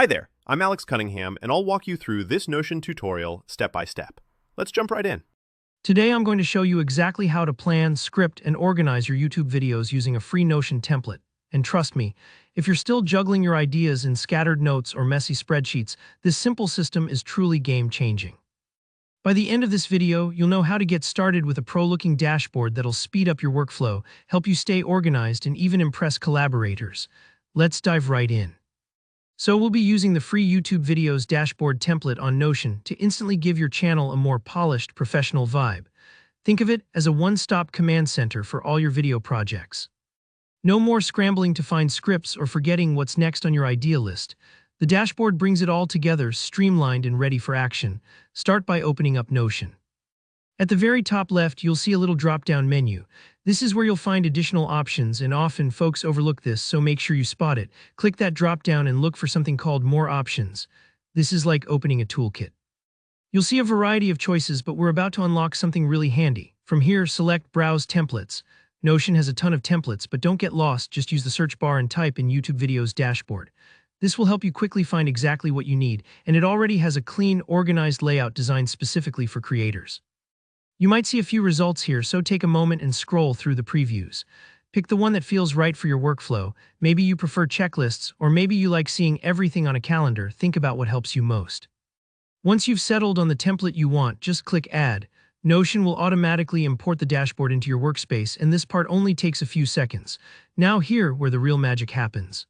Hi there, I'm Alex Cunningham, and I'll walk you through this Notion tutorial step by step. Let's jump right in. Today I'm going to show you exactly how to plan, script, and organize your YouTube videos using a free Notion template. And trust me, if you're still juggling your ideas in scattered notes or messy spreadsheets, this simple system is truly game-changing. By the end of this video, you'll know how to get started with a pro-looking dashboard that'll speed up your workflow, help you stay organized, and even impress collaborators. Let's dive right in. So we'll be using the free YouTube Videos dashboard template on Notion to instantly give your channel a more polished, professional vibe. Think of it as a one-stop command center for all your video projects. No more scrambling to find scripts or forgetting what's next on your idea list. The dashboard brings it all together, streamlined and ready for action. Start by opening up Notion. At the very top left, you'll see a little drop-down menu. This is where you'll find additional options, and often folks overlook this, so make sure you spot it. Click that drop-down and look for something called More Options. This is like opening a toolkit. You'll see a variety of choices, but we're about to unlock something really handy. From here, select Browse Templates. Notion has a ton of templates, but don't get lost, just use the search bar and type in YouTube Videos Dashboard. This will help you quickly find exactly what you need, and it already has a clean, organized layout designed specifically for creators. You might see a few results here, so take a moment and scroll through the previews. Pick the one that feels right for your workflow. Maybe you prefer checklists, or maybe you like seeing everything on a calendar. Think about what helps you most. Once you've settled on the template you want, just click Add. Notion will automatically import the dashboard into your workspace, and this part only takes a few seconds. Now here where the real magic happens.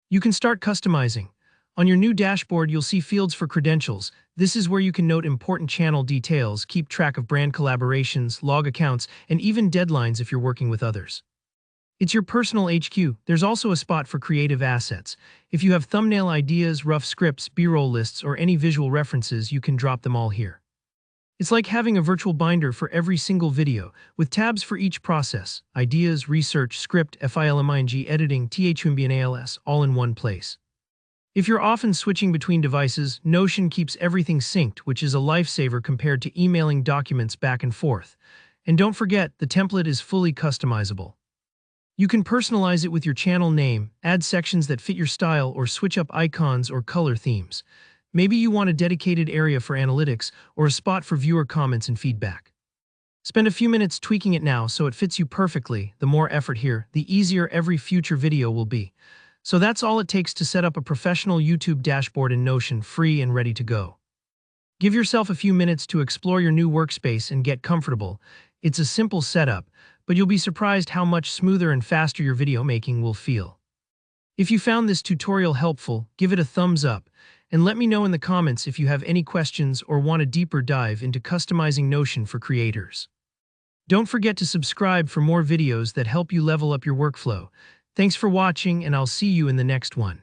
You can start customizing. On your new dashboard, you'll see fields for credentials. This is where you can note important channel details, keep track of brand collaborations, log accounts, and even deadlines if you're working with others. It's your personal HQ. There's also a spot for creative assets. If you have thumbnail ideas, rough scripts, B-roll lists, or any visual references, you can drop them all here. It's like having a virtual binder for every single video, with tabs for each process: ideas, research, script, filming, editing, thmbnals, all in one place. If you're often switching between devices, Notion keeps everything synced, which is a lifesaver compared to emailing documents back and forth. And don't forget, the template is fully customizable. You can personalize it with your channel name, add sections that fit your style, or switch up icons or color themes. Maybe you want a dedicated area for analytics or a spot for viewer comments and feedback. Spend a few minutes tweaking it now so it fits you perfectly. The more effort here, the easier every future video will be. So that's all it takes to set up a professional YouTube dashboard in Notion, free and ready to go. Give yourself a few minutes to explore your new workspace and get comfortable. It's a simple setup, but you'll be surprised how much smoother and faster your video making will feel. If you found this tutorial helpful, give it a thumbs up, and let me know in the comments if you have any questions or want a deeper dive into customizing Notion for creators. Don't forget to subscribe for more videos that help you level up your workflow. Thanks for watching, and I'll see you in the next one.